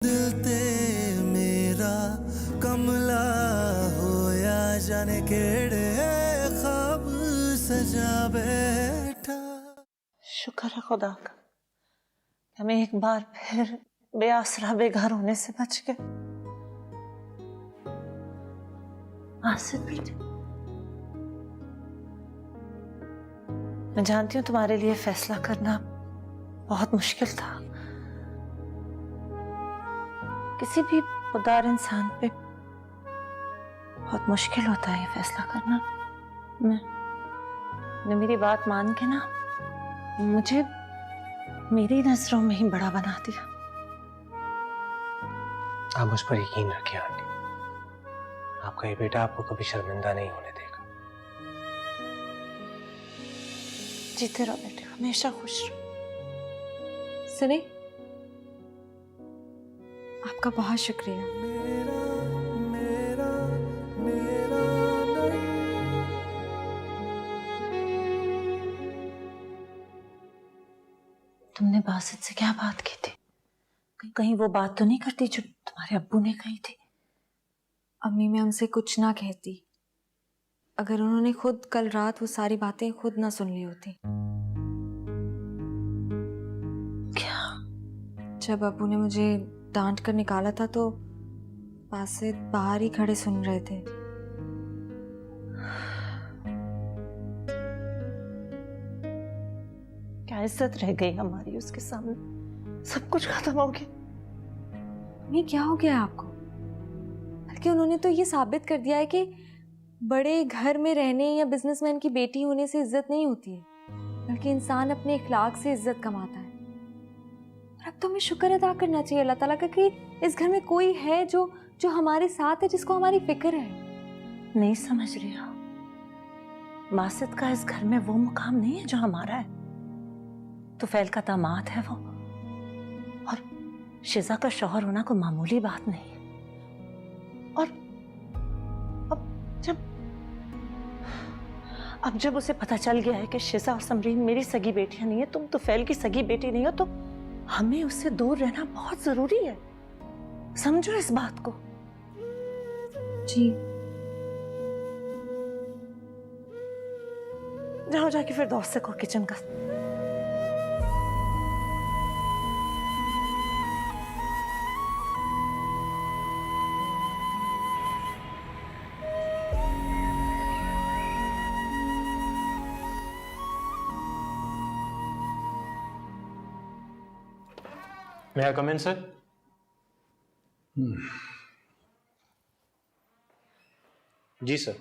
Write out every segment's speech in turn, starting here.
दिल ते मेरा कमला होया जाने केड़े ख्वाब सजा बैठा। शुक्र है खुदा का हमें एक बार फिर बेआसरा बेघर होने से बच गए। आसिफ बेटे, मैं जानती हूँ तुम्हारे लिए फैसला करना बहुत मुश्किल था। किसी भी खुदार इंसान पे बहुत मुश्किल होता है ये फैसला करना। मैं मेरी बात मान के ना मुझे मेरी नजरों में ही बड़ा बना दिया। आप मुझ पर यकीन रखिए आंटी, आपका ये बेटा आपको कभी शर्मिंदा नहीं होने देगा। जीते रहो बेटे, हमेशा खुश रहो। सुने, आपका बहुत शुक्रिया। मेरा मेरा मेरा तुमने बासित से क्या बात की थी? कहीं वो बात तो नहीं करती जो तुम्हारे अब्बू ने कही थी? अम्मी, मैं उनसे कुछ ना कहती अगर उन्होंने खुद कल रात वो सारी बातें खुद ना सुन ली होती। क्या? जब अब्बू ने मुझे डांट कर निकाला था तो बासित बाहर ही खड़े सुन रहे थे। क्या इज्जत रह गई हमारी उसके सामने? सब कुछ खत्म हो गया। अम्मी, क्या हो गया है आपको? बल्कि उन्होंने तो ये साबित कर दिया है कि बड़े घर में रहने या बिजनेसमैन की बेटी होने से इज्जत नहीं होती है, बल्कि इंसान अपने इखलाक से इज्जत कमाता है। और अब तो हमें शुक्र अदा करना चाहिए अल्लाह ताला का कि इस घर में कोई है जो हमारे साथ है, जिसको हमारी फिक्र है। नहीं समझ रही हो? बासित का इस घर में वो मुकाम नहीं है जो हमारा है। तुफैल का दामाद है वो, और शिजा का शौहर होना कोई मामूली बात नहीं है। और अब जब उसे पता चल गया है कि शिजा और समरीन मेरी सगी बेटियां नहीं है, तुम तुफैल की सगी बेटी नहीं हो, तो हमें उससे दूर रहना बहुत जरूरी है। समझो इस बात को। जी। जाओ जाके फिर दोस्त से को किचन का। May I come in, sir? जी सर।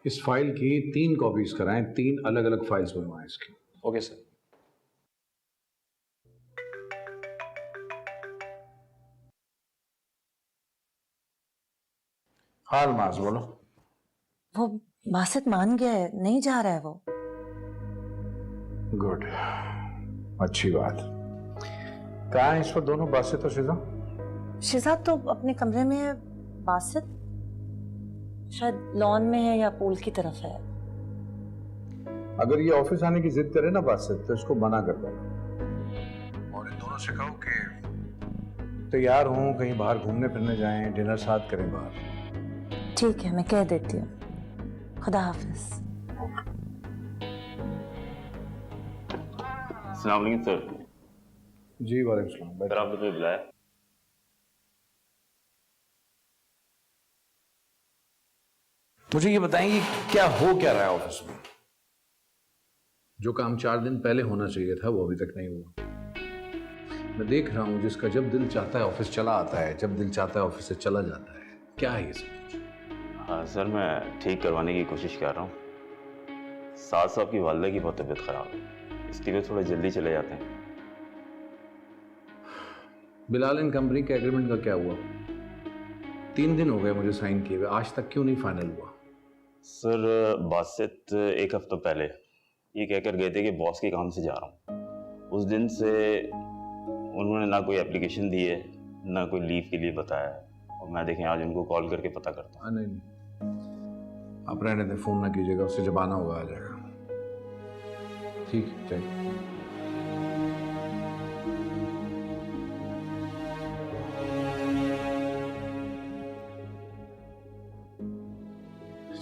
इस फाइल की 3 कॉपीज कराएं, 3 अलग अलग फाइल्स बनवाएं इसकी। Okay sir. हाँ अलमाज, बोलो। वो बासित मान गया है, नहीं जा रहा है वो। गुड, अच्छी बात। कहाँ है इस वक्त दोनों, बासित और शिजा? शिजा तो अपने कमरे में है, बासित शायद लॉन में है या पूल की तरफ है। अगर ये ऑफिस आने की जिद करे ना बासित, तो इसको मना कर देना और इन दोनों से कहो कि तैयार हूं, कहीं बाहर घूमने फिरने जाएं, डिनर साथ करें बाहर। ठीक है, मैं कह देती हूँ। खुदा हाफिज। अस्सलाम वालेकुम सर। जी वालेकुम सलाम। सर आपने तो बुलाया? मुझे ये बताएंगे क्या हो क्या रहा है ऑफिस में? जो काम 4 दिन पहले होना चाहिए था वो अभी तक नहीं हुआ। मैं देख रहा हूं जिसका जब दिल चाहता है ऑफिस चला आता है, जब दिल चाहता है ऑफिस से चला जाता है। क्या है ये सब कुछ? हाँ सर, मैं ठीक करवाने की कोशिश कर रहा हूँ। साथ साहब की वालदा की बहुत तबीयत खराब है, इसलिए वे थोड़ा जल्दी चले जाते हैं। बिलाल एंड कंपनी के एग्रीमेंट का क्या हुआ? 3 दिन हो गए मुझे साइन किए हुए, आज तक क्यों नहीं फाइनल हुआ? सर बासित 1 हफ्ता पहले ये कहकर गए थे कि बॉस के काम से जा रहा हूँ। उस दिन से उन्होंने ना कोई एप्लीकेशन दी है, ना कोई लीव के लिए बताया है। और मैं देखें आज उनको कॉल करके पता करता हूँ। नहीं, आप रहने दें, फोन ना कीजिएगा, उससे जब आना होगा आ जाएगा। ठीक है, चलिए।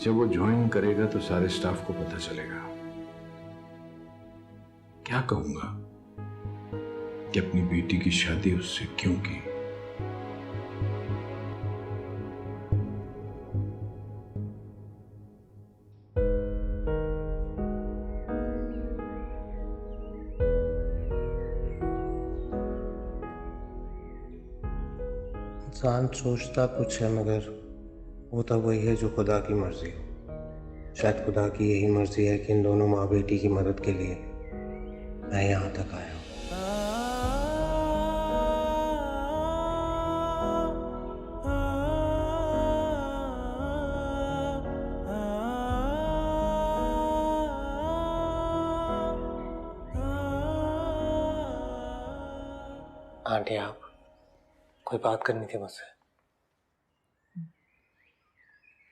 जब वो ज्वाइन करेगा तो सारे स्टाफ को पता चलेगा। क्या कहूंगा कि अपनी बेटी की शादी उससे क्यों की। इंसान सोचता कुछ है मगर होता वही है जो खुदा की मर्जी हो। शायद खुदा की यही मर्जी है कि इन दोनों माँ बेटी की मदद के लिए मैं यहाँ तक आया हूँ। आंटी, आप कोई बात करनी थी मुझसे।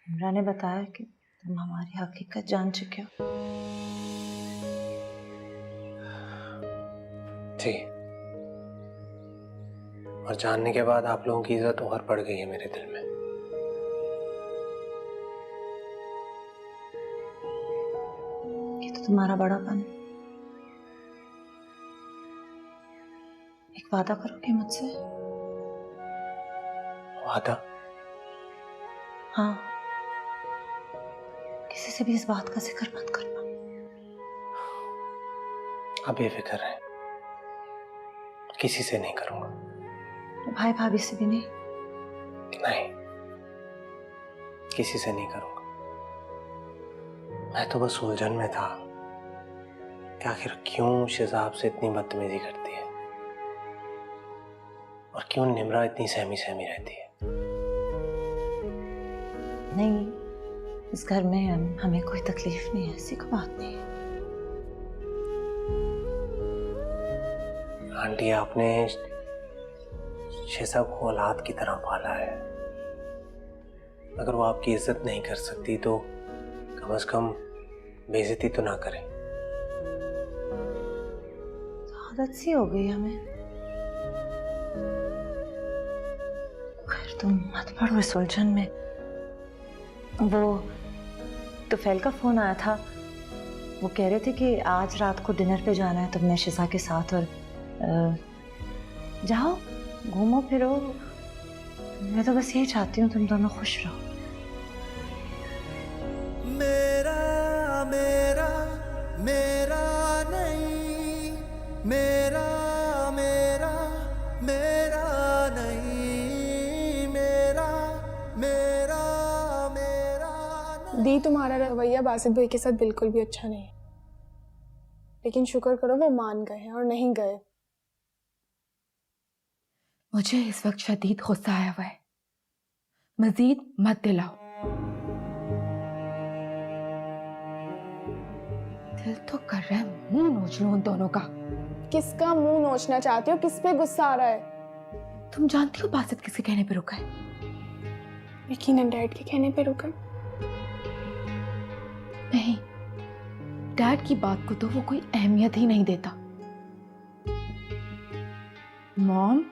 इमरान ने बताया कि तुम हमारी हकीकत जान चुके हो। जी, और जानने के बाद आप लोगों की इज्जत और बढ़ गई है मेरे दिल में। ये तो तुम्हारा बड़ापन है। एक वादा करोगे मुझसे? वादा? हाँ, किसी से भी इस बात का जिक्र मत करना। आप बेफिक्र रहे, किसी से नहीं करूंगा। भाई भाभी से भी नहीं? नहीं, किसी से नहीं करूंगा। मैं तो बस उलझन में था कि आखिर क्यों शिजाब से इतनी बदतमीजी करती है और क्यों निम्रा इतनी सहमी सहमी रहती है। नहीं, इस घर में हमें कोई तकलीफ नहीं है, ऐसी कोई बात नहीं है। आंटी, आपने शिजा को औलाद की तरह पाला है। अगर वो आपकी इज्जत नहीं कर सकती तो कम से कम बेइज्जती तो ना करें। तो आदत सी हो गई हमें। खैर, तुम मत पड़ो इस उलझन में। वो तुफैल का फोन आया था, वो कह रहे थे कि आज रात को डिनर पे जाना है तुमने शिजा के साथ, और जाओ घूमो फिरो। मैं तो बस यही चाहती हूँ तुम दोनों खुश रहो। मेरा मेरा मेरा नहीं, मेरा मेरा मेरा नहीं, मेरा मेरा मेरा नहीं। दी, तुम्हारा रवैया बासित भाई के साथ बिल्कुल भी अच्छा नहीं है, लेकिन शुक्र करो वो मान गए हैं और नहीं गए। मुझे इस वक्त शदीद गुस्सा आया हुआ है, मजीद मत दिलाओ। दिल तो कर रहा है मुंह नोच लूं उन दोनों का। किसका मुंह नोचना चाहती हो? किस पे गुस्सा आ रहा है? तुम जानती हो बासित किसके कहने पे रुका है? यकीनन डैड के कहने पे रुका। नहीं, डैड की बात को तो वो कोई अहमियत ही नहीं देता। मॉम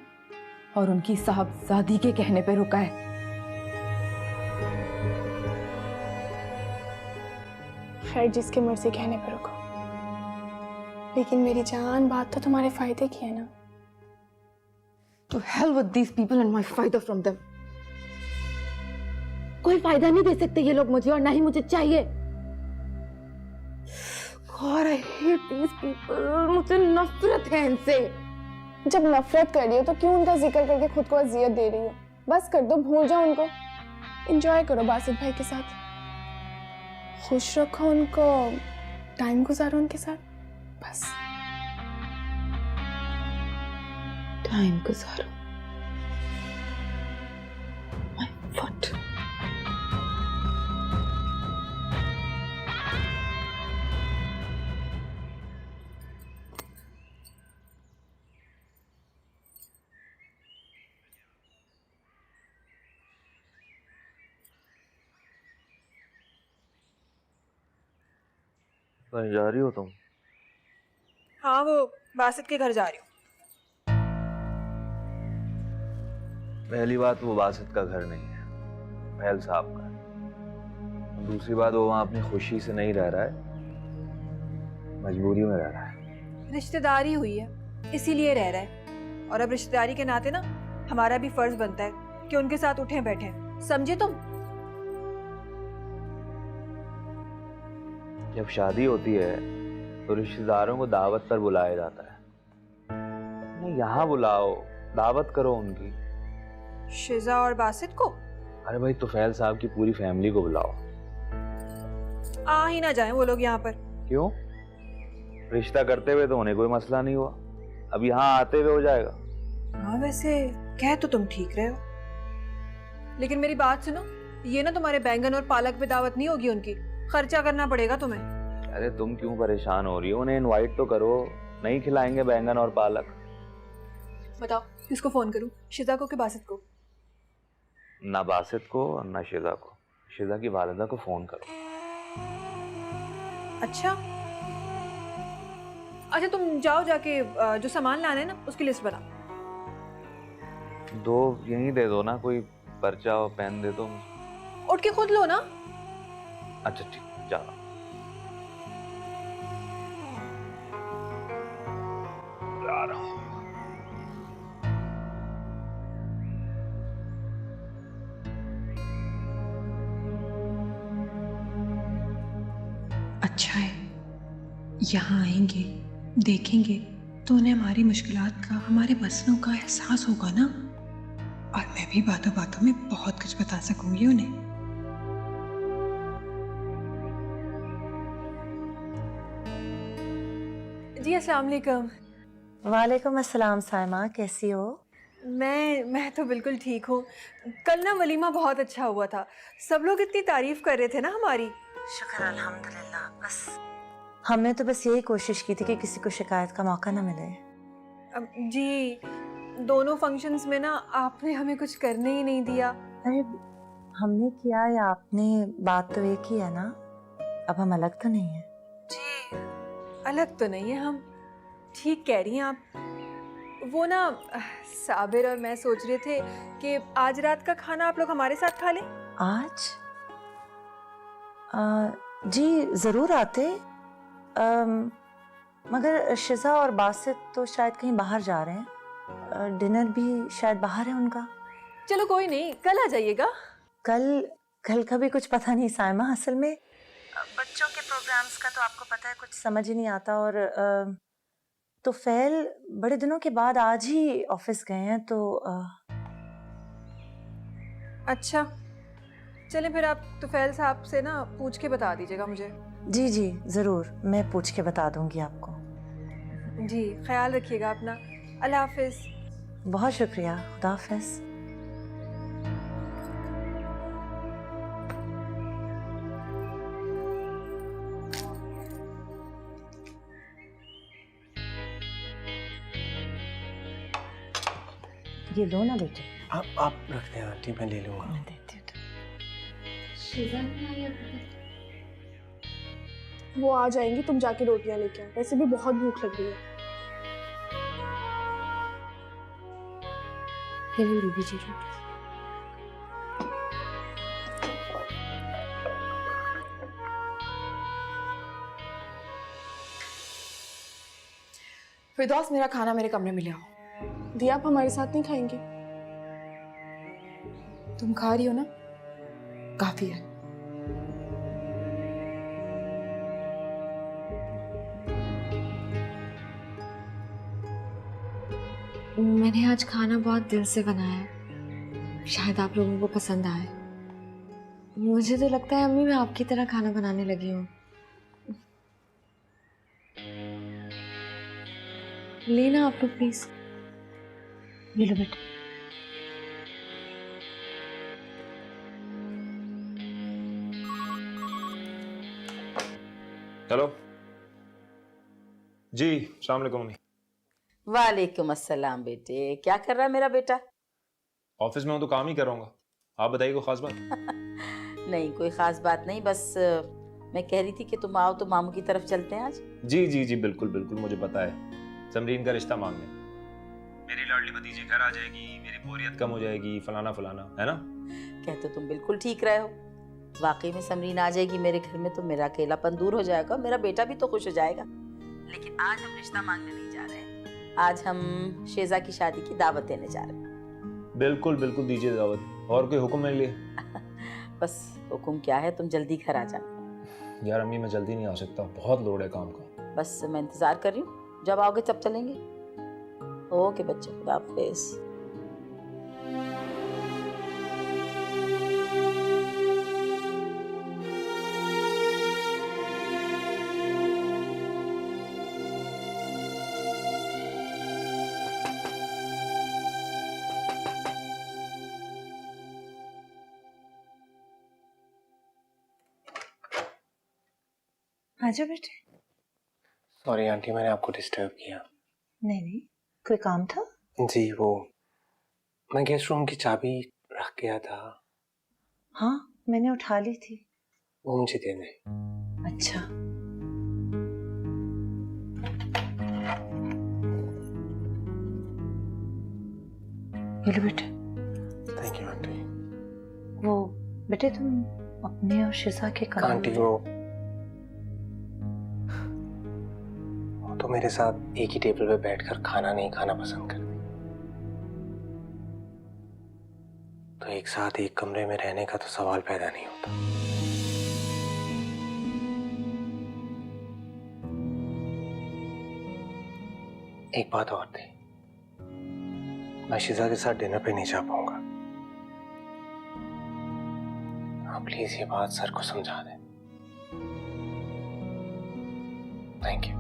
और उनकी साहबजादी के कहने पे रुका है। खैर, जिसके मर्जी कहने पे रुको, लेकिन मेरी जान, बात तो तुम्हारे फायदे की है ना। To hell with these people and my फायदा from them। कोई फायदा नहीं दे सकते ये लोग मुझे, और ना ही मुझे चाहिए। God, I hate these people। मुझे नफरत है इनसे। जब नफरत कर रही हो तो क्यों उनका जिक्र करके खुद को अजियत दे रही हो? बस कर दो, भूल जाओ उनको। एंजॉय करो बासित भाई के साथ, खुश रखो उनको, टाइम गुजारो उनके साथ, बस टाइम गुजारो। My foot। कहीं जा रही हो तुम? हाँ, वो बासित के घर जा रही हूँ। पहली बात, वो बासित का घर नहीं है, महल साहब का है। दूसरी बात, वो वहाँ अपनी खुशी से नहीं रह रहा है, मजबूरी में रह रहा है। रिश्तेदारी हुई है इसीलिए रह रहा है, और अब रिश्तेदारी के नाते ना हमारा भी फर्ज बनता है कि उनके साथ उठे बैठे, समझे तुम? जब शादी होती है तो रिश्तेदारों को दावत पर बुलाया जाता है। नहीं, यहाँ बुलाओ, दावत करो उनकी। शिजा और बासित को? अरे भाई, तुफैल साहब की पूरी फैमिली को बुलाओ। आ ही ना जाएं वो लोग यहाँ पर। क्यों? रिश्ता करते हुए तो उन्हें कोई मसला नहीं हुआ, अब यहाँ आते हुए हो जाएगा। हाँ वैसे कह तो तुम ठीक रहे हो, लेकिन मेरी बात सुनो, ये ना तुम्हारे बैंगन और पालक पे दावत नहीं होगी उनकी, खर्चा करना पड़ेगा तुम्हें। अरे तुम क्यों परेशान हो रही हो? उन्हें इनवाइट तो करो, नहीं खिलाएंगे बैंगन और पालक? बताओ किसको फोन करूं, शिजा को कि बासित को? ना बासित को और ना शिजा को। शिजा की वालिदा को फोन करो। अच्छा अच्छा, तुम जाओ, जाके जो सामान लाना है ना उसकी लिस्ट बना। दो यहीं दे दो ना, कोई पर्चा और पेन दे दो। उठ के खुद लो ना। अच्छा ठीक, जाओ। जा रहा हूँ। अच्छा है, यहाँ आएंगे, देखेंगे तो उन्हें हमारी मुश्किलात का, हमारे मसलों का एहसास होगा ना, और मैं भी बातों बातों में बहुत कुछ बता सकूंगी उन्हें। जी अस्सलाम वालेकुम। वालेकुम अस्सलाम साइमा, कैसी हो? मैं तो बिल्कुल ठीक हूँ। कल ना वलीमा बहुत अच्छा हुआ था, सब लोग इतनी तारीफ कर रहे थे ना हमारी। शुक्र अल्हम्दुलिल्लाह। बस हमने तो बस यही कोशिश की थी कि किसी को शिकायत का मौका ना मिले। जी, दोनों फंक्शंस में ना आपने हमें कुछ करने ही नहीं दिया। अरे हमने किया या आपने, बात तो एक ही है ना, अब हम अलग तो नहीं है। जी अलग तो नहीं है हम, ठीक कह रही हैं आप। वो ना साबिर और मैं सोच रहे थे कि आज रात का खाना आप लोग हमारे साथ खा लें। आज? जी ज़रूर आते, मगर शिजा और बासित तो शायद कहीं बाहर जा रहे हैं, डिनर भी शायद बाहर है उनका। चलो कोई नहीं, कल आ जाइएगा। कल का भी कुछ पता नहीं साइमा, असल में बच्चों के प्रोग्राम्स का तो आपको पता है, कुछ समझ ही नहीं आता। और तो फैल बड़े दिनों के बाद आज ही ऑफिस गए हैं, तो अच्छा चले फिर, आप तुफैल साहब से ना पूछ के बता दीजिएगा मुझे। जी जी ज़रूर, मैं पूछ के बता दूंगी आपको। जी ख्याल रखिएगा अपना, अल्लाह हाफिज़। बहुत शुक्रिया, खुदा हाफिज़। ये लो ना बेटे। आप रख दें आंटी, मैं ले लूँगा। मैं देती हूँ। वो आ जाएंगी, तुम जाके रोटियां लेके आओ, वैसे भी बहुत भूख लग रही है। रूबी जी रोटी। फिरदौस, मेरा खाना मेरे कमरे में ले आओ। दिया, आप हमारे साथ नहीं खाएंगे? तुम खा रही हो ना, काफी है। मैंने आज खाना बहुत दिल से बनाया है, शायद आप लोगों को पसंद आए। मुझे तो लगता है अम्मी मैं आपकी तरह खाना बनाने लगी हूँ। लेना आप लोग प्लीज। ये लो बेटा। हेलो जी, अस्सलाम वालेकुम मम्मी। वालेकुम अस्सलाम बेटे, क्या कर रहा है मेरा बेटा? ऑफिस में हूँ तो काम ही कर रहा हूँ। आप बताइए कोई खास बात? नहीं, कोई खास बात नहीं, बस मैं कह रही थी कि तुम आओ तो मामू की तरफ चलते हैं आज। जी जी जी बिल्कुल बिल्कुल, मुझे पता है। समरीन का रिश्ता मांगने मेरी लाडली भतीजी घर आ जाएगी, मेरी बोरियत कम हो जाएगी, फलाना फलाना, है ना? कह तो तुम बिल्कुल ठीक रहे हो, वाकई में समरीन आ जाएगी मेरे घर में तो मेरा अकेलापन दूर हो जाएगा, मेरा बेटा भी तो खुश हो जाएगा। लेकिन आज हम रिश्ता मांगने नहीं जा रहे हैं, आज हम शेजा की शादी की दावत देने जा रहे हैं। बिल्कुल बिल्कुल दीजिए दावत। और कोई हुक्म मेरे लिए? बस हुक्म क्या है, तुम जल्दी घर आ जाना। यार अम्मी मैं जल्दी नहीं आ सकता, बहुत लोड है काम का। बस मैं इंतजार कर रही हूँ, जब आओगे तब चलेंगे। ओके बच्चे, खुदा हाफिज़। आजा बेटे। सॉरी आंटी, मैंने आपको डिस्टर्ब किया। नहीं नहीं, कोई काम था? जी वो मैं गेस्ट रूम की चाबी रख गया था। हाँ मैंने उठा ली थी। वो मुझे दे दें। अच्छा। ये लो बेटे। Thank you aunty. वो बेटे तुम अपने और शिजा के कमरे आंटी वो तो मेरे साथ एक ही टेबल पे बैठकर खाना नहीं खाना पसंद करती, तो एक साथ एक कमरे में रहने का तो सवाल पैदा नहीं होता। एक बात और थी, मैं शिजा के साथ डिनर पे नहीं जा पाऊंगा। आप प्लीज ये बात सर को समझा दें। Thank you.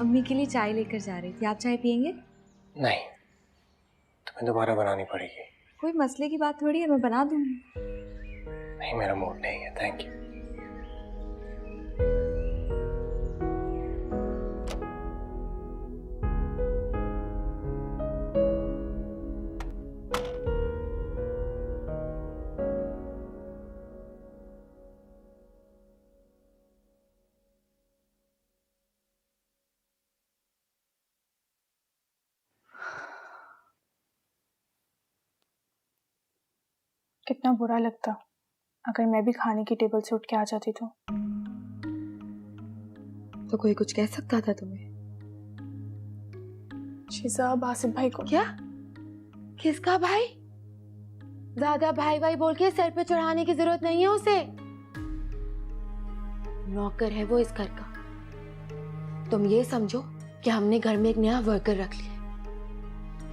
अम्मी के लिए चाय लेकर जा रही थी, आप चाय पियेंगे? नहीं, तुम्हें दोबारा बनानी पड़ेगी। कोई मसले की बात थोड़ी है, मैं बना दूंगी। नहीं मेरा मूड नहीं है, थैंक यू। कितना बुरा लगता अगर मैं भी खाने की टेबल से उठ के आ जाती तो कोई कुछ कह सकता था तुम्हें? शिजा बासित भाई को। क्या? किसका भाई? ज्यादा भाई भाई बोल के सर पे चढ़ाने की जरूरत नहीं है उसे। नौकर है वो इस घर का। तुम ये समझो कि हमने घर में एक नया वर्कर रख लिया,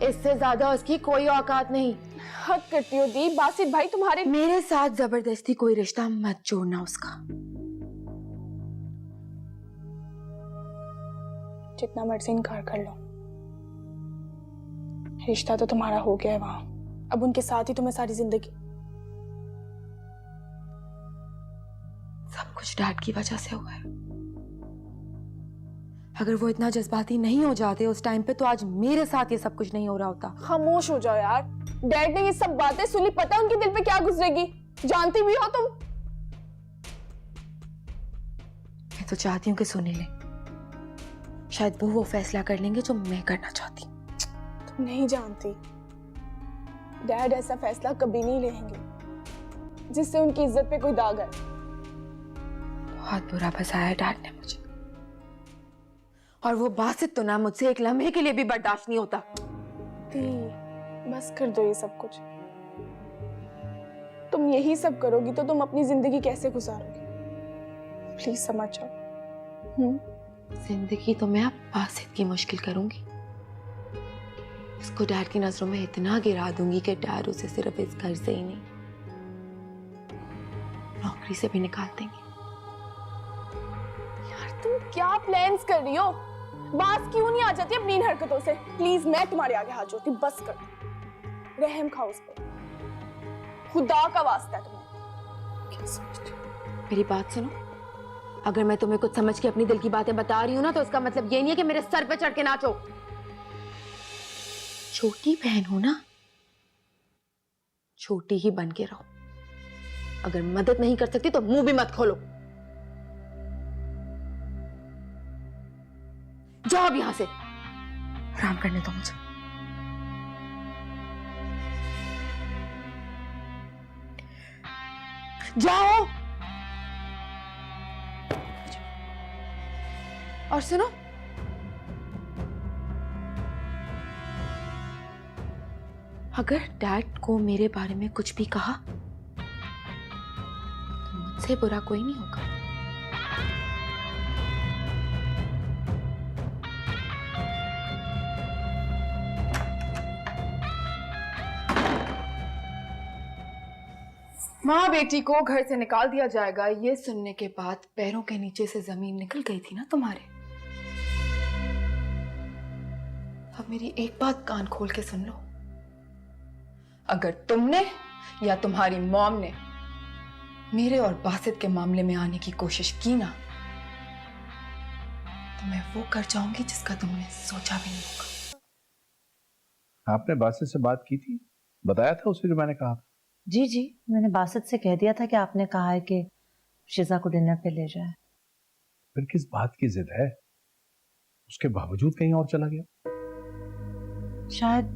इससे ज्यादा उसकी कोई औकात नहीं। हद करती हो दी, बासित भाई तुम्हारे मेरे साथ जबरदस्ती कोई रिश्ता मत जोड़ना उसका। जितना मर्जी इनकार कर लो, रिश्ता तो तुम्हारा हो गया है वहां। अब उनके साथ ही तुम्हें सारी जिंदगी। सब कुछ डैड की वजह से हुआ है। अगर वो इतना जज्बाती नहीं हो जाते उस टाइम पे तो आज मेरे साथ ये सब कुछ नहीं हो रहा होता। खामोश हो जाओ यार। डैड ने ये सब बातें सुनी, पता है उनके दिल पे क्या गुजरेगी? जानती भी हो तुम। मैं तो चाहती हूँ कि सुने ले, शायद वो फैसला कर लेंगे जो मैं करना चाहती। तुम नहीं जानती, डैड ऐसा फैसला कभी नहीं लेंगे जिससे उनकी इज्जत पे कोई दाग है। बहुत बुरा फंसाया है डैड ने मुझे, और वो बासित तो ना मुझसे एक लम्हे के लिए भी बर्दाश्त नहीं होता। बस कर दो ये सब कुछ। तुम यही सब करोगी तो तुम अपनी जिंदगी कैसे गुजारोगी? प्लीज समझ जाओ। जिंदगी तो मैं अब बासित की मुश्किल करूंगी। इसको डैड की नजरों में इतना गिरा दूंगी कि डैड उसे सिर्फ इस घर से ही नहीं, नौकरी से भी निकाल देंगे। यार तुम क्या प्लान्स कर रही हो? बात क्यों नहीं आ जाती अपनी इन हरकतों से? प्लीज मैं तुम्हारे आगे हाथ जोड़ती हूँ, बस कर दो। रहम खाओ उस पर, खुदा का वास्ता है तुम्हें। क्या समझती हो? मेरी बात सुनो, अगर मैं तुम्हें कुछ समझ के अपनी दिल की बातें बता रही हूँ ना, तो उसका मतलब ये नहीं है कि मेरे सर पे चढ़ के नाचो। छोटी बहन हो ना, छोटी ही बन के रहो। अगर मदद नहीं कर सकती तो मुंह भी मत खोलो। जाओ अब यहाँ से, आराम करने दो मुझे। जाओ। और सुनो, अगर डैड को मेरे बारे में कुछ भी कहा तो मुझसे बुरा कोई नहीं होगा। माँ बेटी को घर से निकाल दिया जाएगा, ये सुनने के बाद पैरों के नीचे से जमीन निकल गई थी ना तुम्हारे। अब मेरी एक बात कान खोल के सुन लो, अगर तुमने या तुम्हारी मॉम ने मेरे और बासित के मामले में आने की कोशिश की ना, तो मैं वो कर जाऊंगी जिसका तुमने सोचा भी नहीं होगा। आपने बासित से बात की थी? बताया था उसे जो मैंने कहा था? जी जी, मैंने बासित से कह दिया था कि आपने कहा है कि शिजा को डिनर पे ले जाए। फिर किस बात की जिद है? उसके बावजूद कहीं और चला गया? शायद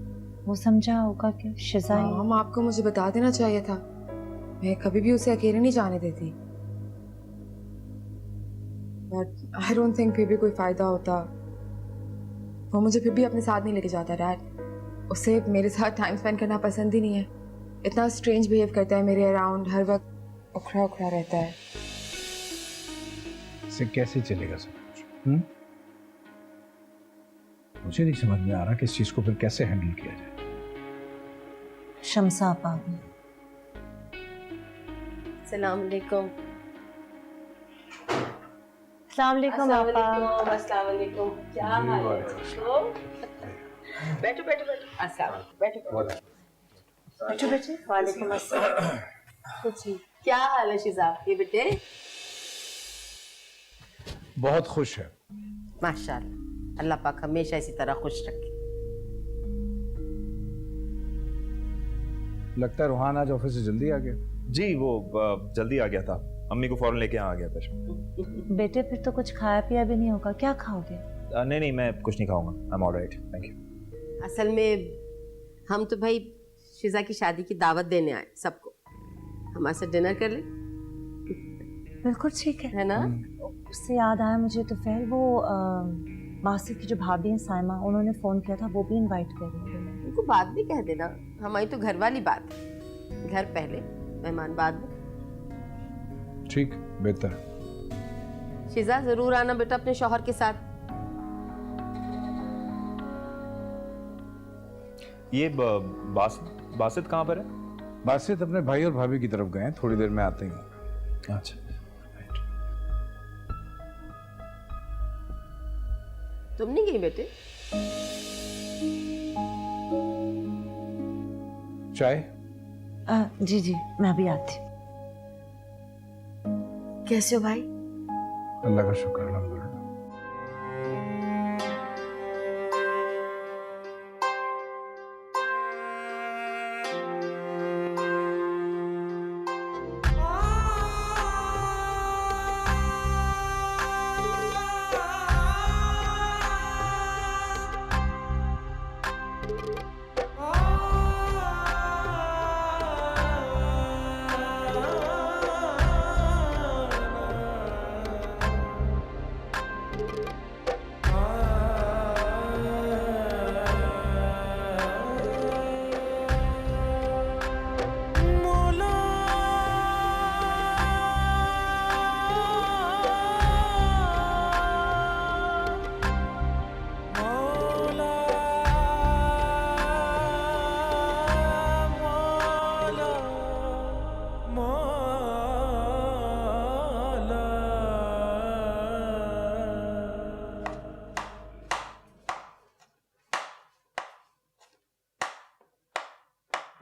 वो समझा होगा कि शिजा ही... मॉम, आपको मुझे बता देना चाहिए था, मैं कभी भी उसे अकेले नहीं जाने देती। बट आई डोंट थिंक फिर भी कोई फायदा होता। वो मुझे फिर भी अपने साथ नहीं लेके जाता डैड। उसे मेरे साथ टाइम स्पेंड करना पसंद ही नहीं है। इतना स्ट्रेंज बिहेव करता है मेरे अराउंड, हर वक्त उखड़ा उखड़ा रहता है। इसे कैसे चलेगा सब कुछ? मुझे नहीं समझ में आ रहा कि इस चीज को फिर कैसे हैंडल किया जाए। शम्सा आपा, अस्सलाम वालेकुम। अस्सलाम वालेकुम आपा। अस्सलाम वालेकुम। क्या हाल है? बैठो बैठो बैठो। अस्सलाम वालेकुम। बैठो बैठो बैठो। वालेकुम अस्सलाम। क्या हाल है शिजा आपके बेटे? बहुत खुश है। माशाल्लाह, अल्लाह पाक हमेशा इसी तरह खुश रखे। लगता है रूहान आज ऑफिस से जल्दी आ गया। जी, वो जल्दी आ गया था, अम्मी को फौरन लेके यहाँ आ गया था। बेटे फिर तो कुछ खाया पिया भी नहीं होगा, क्या खाओगे? नहीं नहीं, मैं कुछ नहीं खाऊंगा। I am alright, thank you. असल में हम तो भाई शिजा की शादी की दावत देने आए सबको। हमारे साथ डिनर कर ले? बिल्कुल ठीक है ना? उससे याद आया मुझे तो फिर वो बासित की जो भाभी हैं साइमा, उन्होंने फोन किया था, वो भी इनवाइट कर रही थी। उनको बात भी कह देना, हमारी तो घर वाली बात है। घर पहले, मेहमान बाद में। ठीक, बेहतर। शिजा जरूर आना बेटा अपने शौहर के साथ। ये बासित कहाँ पर है? बासित अपने भाई और भाभी की तरफ गए हैं, थोड़ी देर में आते ही होंगे। अच्छा, तुम नहीं गई बेटे? चाय? जी जी, मैं भी आती। कैसे हो भाई? अल्लाह का शुक्र, अल्हम्दुलिल्लाह।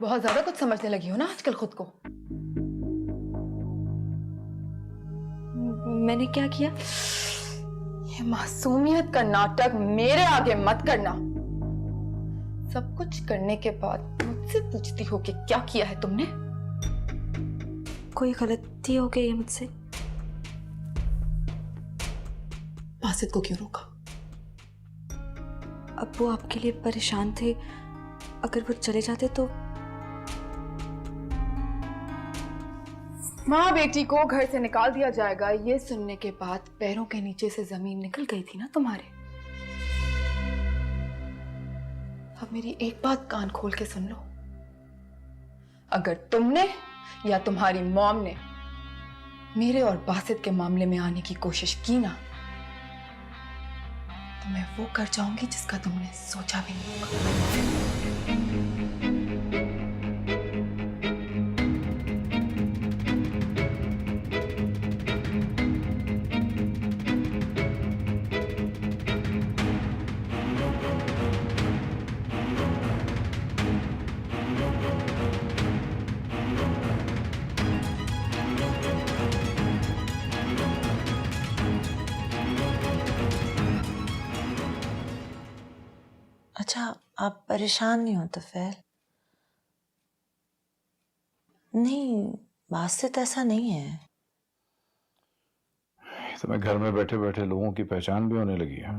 बहुत ज्यादा कुछ समझने लगी हो ना आजकल खुद को। मैंने क्या किया? ये मासूमियत का नाटक मेरे आगे मत करना। सब कुछ करने के बाद मुझसे पूछती हो कि क्या किया है तुमने? कोई गलती हो गई है मुझसे? बासित को क्यों रोका? अब वो आपके लिए परेशान थे, अगर वो चले जाते तो। माँ बेटी को घर से निकाल दिया जाएगा, ये सुनने के बाद पैरों के नीचे से जमीन निकल गई थी ना तुम्हारे। अब मेरी एक बात कान खोल के सुन लो, अगर तुमने या तुम्हारी मॉम ने मेरे और बासित के मामले में आने की कोशिश की ना, तो मैं वो कर जाऊंगी जिसका तुमने सोचा भी नहीं होगा। अच्छा, आप परेशान नहीं हो तो फिर? नहीं, बासित ऐसा नहीं है। तो मैं घर में बैठे बैठे लोगों की पहचान भी होने लगी है।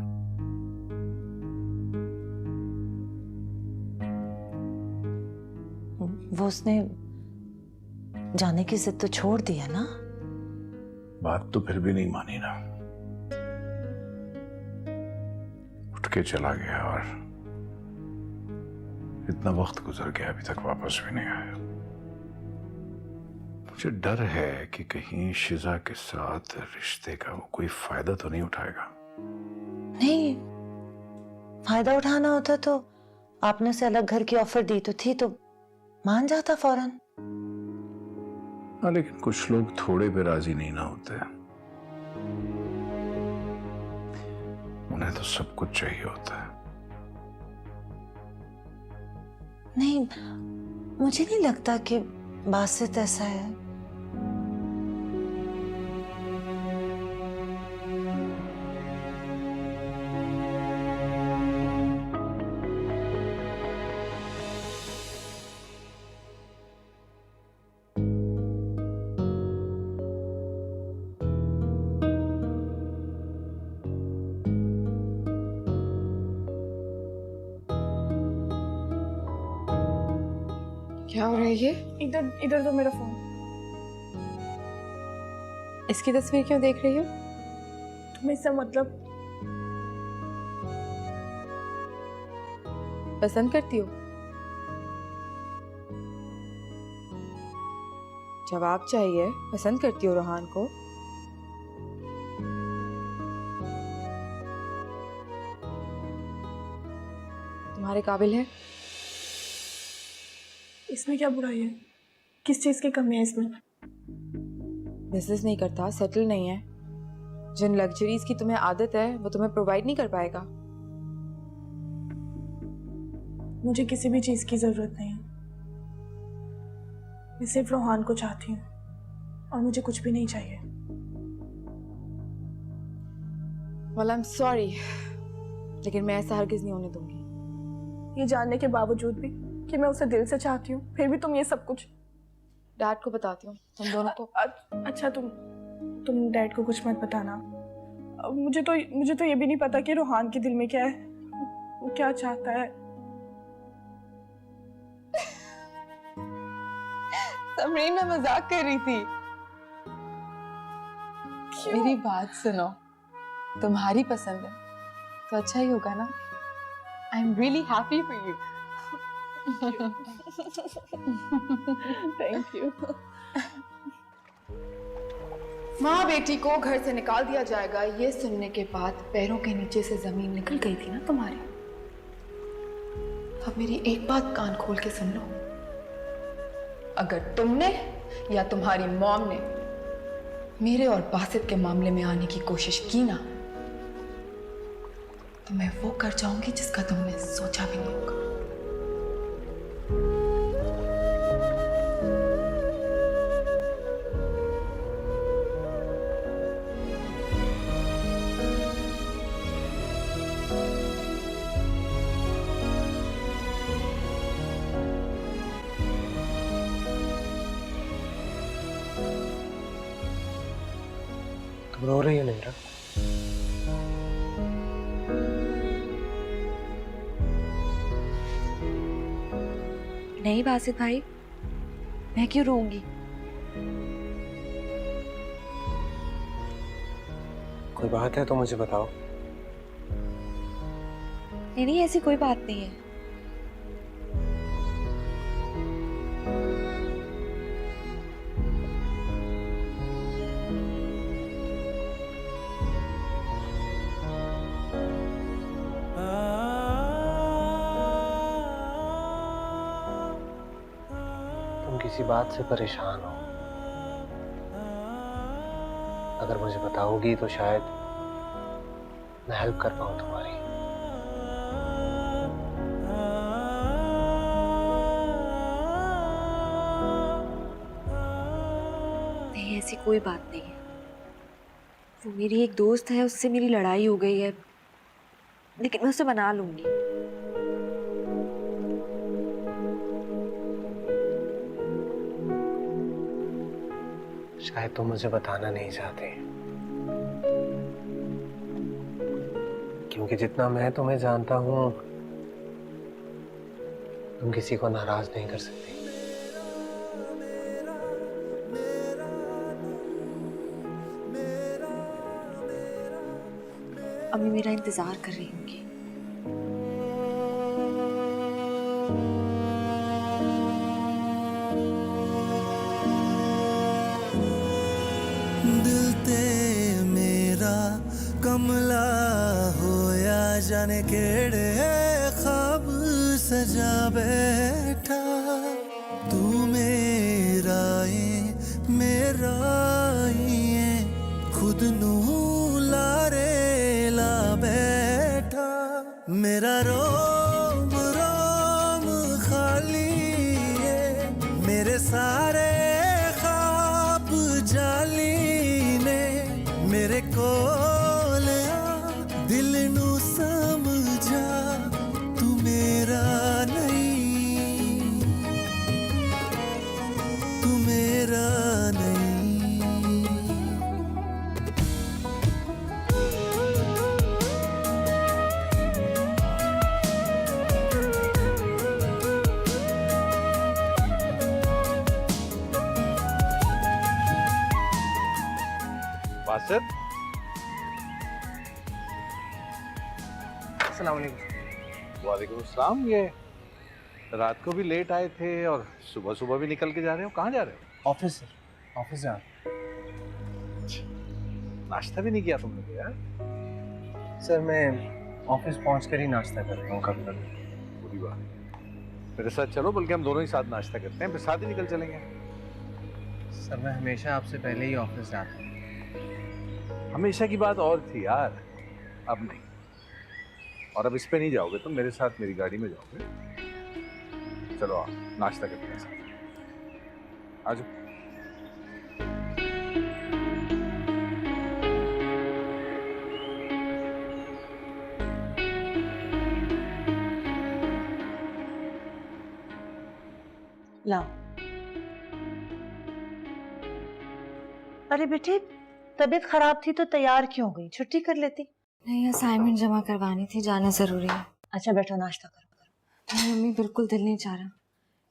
वो उसने जाने की जिद तो छोड़ दी है ना? बात तो फिर भी नहीं मानी ना, उठ के चला गया और इतना वक्त गुजर गया, अभी तक वापस भी नहीं आया। मुझे डर है कि कहीं शिजा के साथ रिश्ते का वो कोई फायदा तो नहीं उठाएगा। नहीं, फायदा उठाना होता तो आपने उसे अलग घर की ऑफर दी तो थी, तो मान जाता फौरन। हाँ, लेकिन कुछ लोग थोड़े पे राजी नहीं ना होते, उन्हें तो सब कुछ चाहिए होता है। नहीं, मुझे नहीं लगता कि बासित ऐसा है। क्या हो रहा है ये? इधर तो मेरा फोन। इसकी तस्वीर क्यों देख रही हो? तुम्हें इससे मतलब? पसंद करती हो? जवाब चाहिए। पसंद करती हो रोहान को? तुम्हारे काबिल है? इसमें क्या बुराई है? किस चीज की कमी है इसमें? बिजनेस नहीं करता, सेटल नहीं है, जिन लग्जरीज की तुम्हें आदत है वो तुम्हें प्रोवाइड नहीं कर पाएगा। मुझे किसी भी चीज की जरूरत नहीं है। मैं सिर्फ रोहान को चाहती हूँ और मुझे कुछ भी नहीं चाहिए। Well, I'm sorry, लेकिन मैं ऐसा हरगिज नहीं होने दूंगी। ये जानने के बावजूद भी कि मैं उसे दिल से चाहती हूँ, फिर भी तुम ये सब कुछ। डैड को बताती हूँ तुम दोनों को। अच्छा, तुम डैड को कुछ मत बताना। मुझे तो ये भी नहीं पता कि रोहान के दिल में क्या है, वो क्या चाहता है। समरीन, मैं मजाक कर रही थी। मेरी बात सुनो, तुम्हारी पसंद है तो अच्छा ही होगा ना। I am really happy for you. Thank you. माँ बेटी को घर से निकाल दिया जाएगा, ये सुनने के बाद पैरों के नीचे से जमीन निकल गई थी ना तुम्हारी। अब मेरी एक बात कान खोल के सुन लो, अगर तुमने या तुम्हारी मॉम ने मेरे और बासित के मामले में आने की कोशिश की ना, तो मैं वो कर जाऊंगी जिसका तुमने सोचा भी नहीं होगा। तुम रो रही हो नैरा? नहीं बासित भाई, मैं क्यों रोऊंगी? कोई बात है तो मुझे बताओ। नहीं नहीं, ऐसी कोई बात नहीं है। तुम किसी बात से परेशान हो, अगर मुझे बताओगी तो शायद मैं हेल्प कर पाऊं तुम्हारी। नहीं, ऐसी कोई बात नहीं है। वो मेरी एक दोस्त है, उससे मेरी लड़ाई हो गई है, लेकिन मैं उसे मना लूंगी। शायद तुम मुझे बताना नहीं चाहते, क्योंकि जितना मैं तुम्हें जानता हूं, तुम किसी को नाराज नहीं कर सकती। अम्मी मेरा इंतजार कर रही होंगी। दिल ते मेरा कमला होया जाने केड़े ख्वाब सजा बैठा, तू मेरा है खुद नू लारे ला बैठा, मेरा रोम रोम खाली है, मेरे सारे ख्वाब जाली ने, मेरे कोल दिल नू समझा, तू मेरा नहीं, तू मेरा नहीं। बासित, अस्सलाम वालेकुम। वालेकुम अस्सलाम। ये रात को भी लेट आए थे और सुबह सुबह भी निकल के जा रहे हो, कहाँ जा रहे हो? ऑफिस सर, ऑफिस जा। नाश्ता भी नहीं किया तुमने तो यार। सर मैं ऑफिस पहुंचकर ही नाश्ता करता हूँ कभी कभी। बुरी बात। मेरे साथ चलो, बल्कि हम दोनों ही साथ नाश्ता करते हैं, फिर साथ ही निकल चलेंगे। सर मैं हमेशा आपसे पहले ही ऑफिस जाता हूँ। हमेशा की बात और थी यार, अब नहीं। और अब इस पे नहीं जाओगे तुम, मेरे साथ मेरी गाड़ी में जाओगे। चलो आओ नाश्ता करते हैं साथ। आ जाओ। लाओ। अरे बेटे, तबीयत खराब थी तो तैयार क्यों हो गई? छुट्टी कर लेती। नहीं, असाइनमेंट जमा करवानी थी, जाना जरूरी है। अच्छा बैठो, नाश्ता करो। नहीं मम्मी, बिल्कुल दिल नहीं चाह रहा।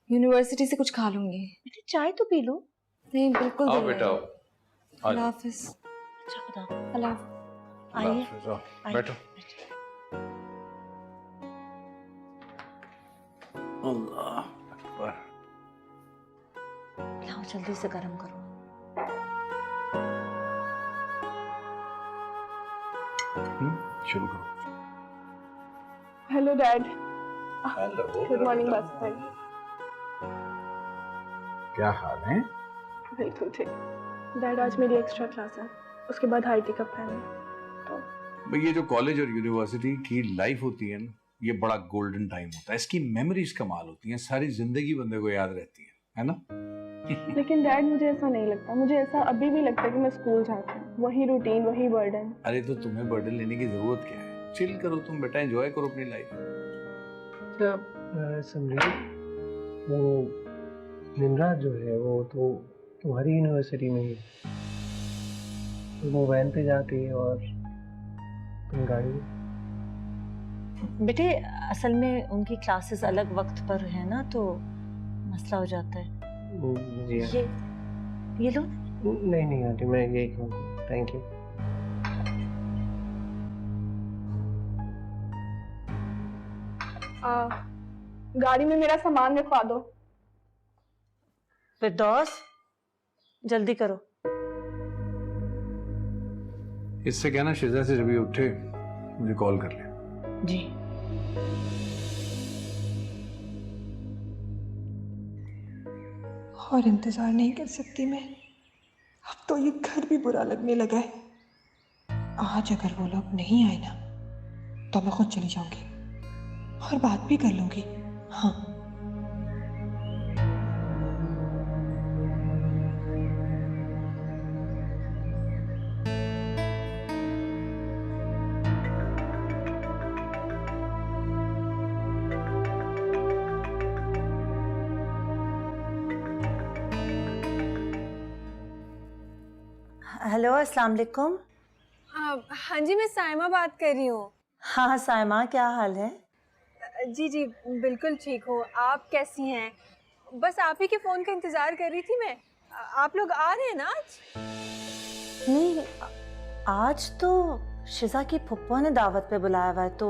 यूनिवर्सिटी से कुछ खा लूंगी। बेटे चाय तो पी लो। नहीं बिल्कुल आओ दिल बेटा, नहीं। आओ। अल्लाह हाफिज। अच्छा खुदा। अल्लाह। आइए आओ, बैठो। अल्लाह अकबर। लाओ जल्दी से गर्म करो। शुरू करो। Hello dad. Hello. Good morning Basit भाई। क्या हाल है? बिल्कुल ठीक। डैड आज मेरी एक्स्ट्रा क्लास है, उसके बाद हाई टी का प्लान है। तो भाई ये जो कॉलेज और यूनिवर्सिटी की लाइफ होती है ना, ये बड़ा गोल्डन टाइम होता है। इसकी मेमोरीज कमाल होती हैं, सारी जिंदगी बंदे को याद रहती है ना? लेकिन डैड मुझे ऐसा नहीं लगता, मुझे ऐसा अभी भी लगता है कि मैं स्कूल जाती हूँ, वही रूटीन, वही बर्डन। अरे तो तुम्हें बर्डन लेने की जरूरत क्या है? चिल करो तुम बेटा, एंजॉय करो अपनी लाइफ। समझिए, वो निमराज जो है वो तो तुम्हारी यूनिवर्सिटी में ही, तो वो वैन पे जाती है और तुम गाड़ी में। बेटे असल में उनकी क्लासेस अलग वक्त पर है ना, तो मसला हो जाता है। जी ये लो। नहीं नहीं आंटी, मैं यही कहूँगा। Thank you. गाड़ी में मेरा सामान रखवा दो। फिरदौस जल्दी करो। इससे कहना शिजा से जब ये उठे मुझे कॉल कर ले। जी। और इंतजार नहीं कर सकती मैं। अब तो ये घर भी बुरा लगने लगा है। आज अगर वो लोग नहीं आए ना तो मैं खुद चली जाऊंगी और बात भी कर लूंगी। हाँ। हेलो, अस्सलाम वालेकुम। हाँ जी, मैं साइमा बात कर रही हूँ। हाँ साइमा, क्या हाल है? जी जी बिल्कुल ठीक हूँ। आप कैसी हैं? बस आप ही के फ़ोन का इंतज़ार कर रही थी मैं। आप लोग आ रहे हैं ना आज? नहीं, आज तो शिजा की फुप्पो ने दावत पे बुलाया हुआ है, तो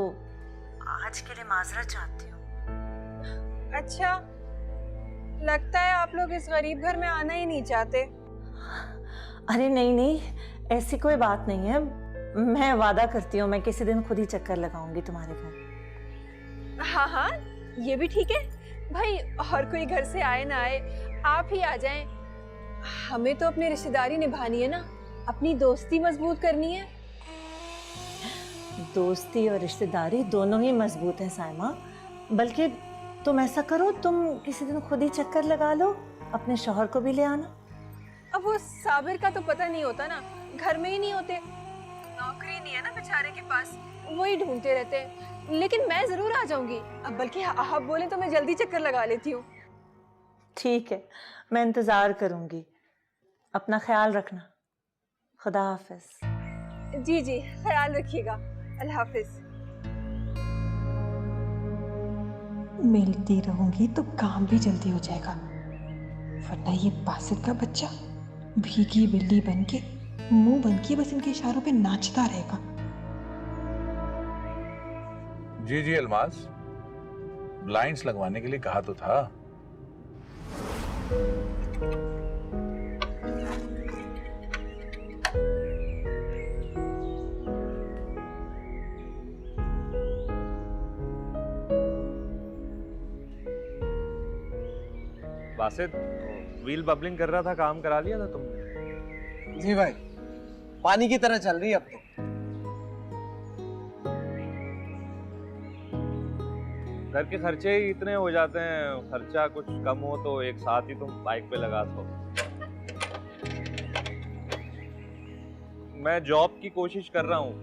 आज के लिए माजरत चाहती हूँ। अच्छा, लगता है आप लोग इस गरीब घर में आना ही नहीं चाहते। अरे नहीं नहीं, ऐसी कोई बात नहीं है। मैं वादा करती हूँ मैं किसी दिन खुद ही चक्कर लगाऊंगी तुम्हारे घर। हाँ हाँ, ये भी ठीक है भाई। और कोई घर से आए ना आए, आप ही आ जाएं। हमें तो अपनी रिश्तेदारी निभानी है ना, अपनी दोस्ती मजबूत करनी है। दोस्ती और रिश्तेदारी दोनों ही मजबूत हैं साइमा। बल्कि तुम ऐसा करो, तुम किसी दिन खुद ही चक्कर लगा लो, अपने शौहर को भी ले आना। अब वो साबिर का तो पता नहीं होता ना, घर में ही नहीं होते, नौकरी नहीं है ना बेचारे के पास, वही ढूंढते रहते हैं। लेकिन मैं जरूर आ जाऊंगी। अब बल्कि आप बोले तो मैं जल्दी चक्कर लगा लेती हूँ। ठीक है, मैं इंतजार करूंगी। अपना ख्याल रखना। खुदा हाफिज। जी जी, ख्याल रखिएगा। अल्लाह हाफिज। मिलती रहूंगी तो काम भी जल्दी हो जाएगा, वरना ये बासित का बच्चा भीगी बिल्ली बन के मुंह बन के बस इनके इशारों पे नाचता रहेगा। जी जी अलमास, ब्लाइंड्स लगवाने के लिए कहा तो था। बासित, व्हील बबलिंग कर रहा था, काम करा लिया था तुमने? जी भाई, पानी की तरह चल रही है अब तो। घर के खर्चे ही इतने हो जाते हैं, खर्चा कुछ कम हो तो एक साथ ही तुम बाइक पे लगा दो। मैं जॉब की कोशिश कर रहा हूँ,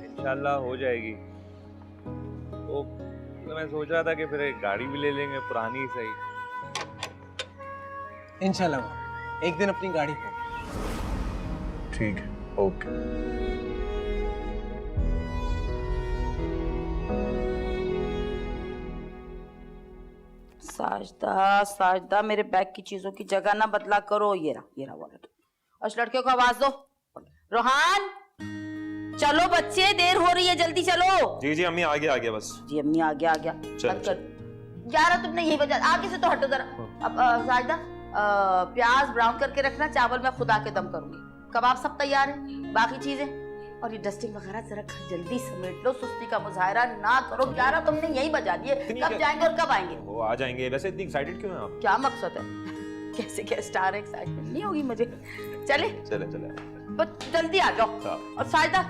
इंशाल्लाह हो जाएगी। तो मैं सोच रहा था कि फिर एक गाड़ी भी ले लेंगे, पुरानी ही सही। इंशाल्लाह एक दिन अपनी गाड़ी को। ठीक है, ओके। साजदा साजदा, मेरे बैग की चीजों की जगह ना बदला करो। ये रहा वॉलेट। और उस लड़के को आवाज दो। रोहान, चलो बच्चे, देर हो रही है, जल्दी चलो। जी जी अम्मी, आ गया बस। जी अम्मी आ गया। यार तुमने यही वजह, आगे से तो हटो जरा। अब साजदा, प्याज ब्राउन करके रखना, चावल मैं खुदा के दम करूंगी। कबाब सब तैयार है, बाकी चीजें और ये डस्टिंग वगैरह जरा जल्दी समेट लो। सुस्ती का मुजाहरा ना करो। 11 तुमने यही बजा दिए, कब जाएंगे और कब आएंगे? वो आ जाएंगे। वैसे इतनी एक्साइटेड क्यों हैं आप? क्या मकसद है? कैसे गेस्ट आ रहे, एक्साइटमेंट नहीं होगी मुझे? चले बस जल्दी आ जाओ। और साजदा,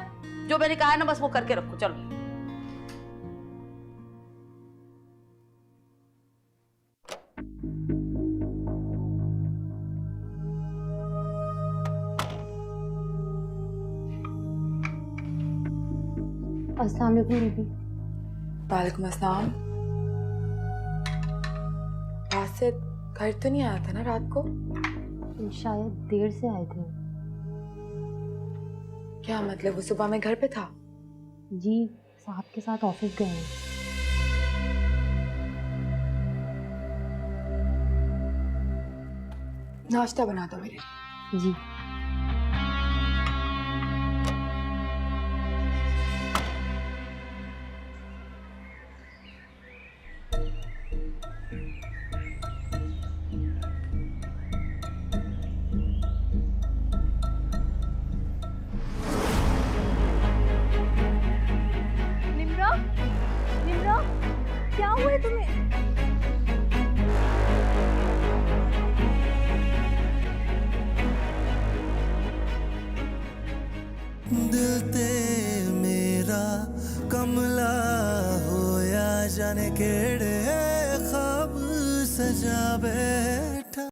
जो मैंने कहा है ना बस वो करके रखो। चलो। अस्सलाम वालेकुम दीदी। वालेकुम अस्सलाम। बासित घर तो नहीं आया था ना रात को? शायद देर से आए थे। क्या मतलब, वो सुबह में घर पे था? जी, साहब के साथ ऑफिस गए हैं। नाश्ता बना दो मेरे लिए। जी। निम्रा, निम्रा, क्या हुआ है तुम्हें? दिल ते मेरा कमला होया जाने केड़ा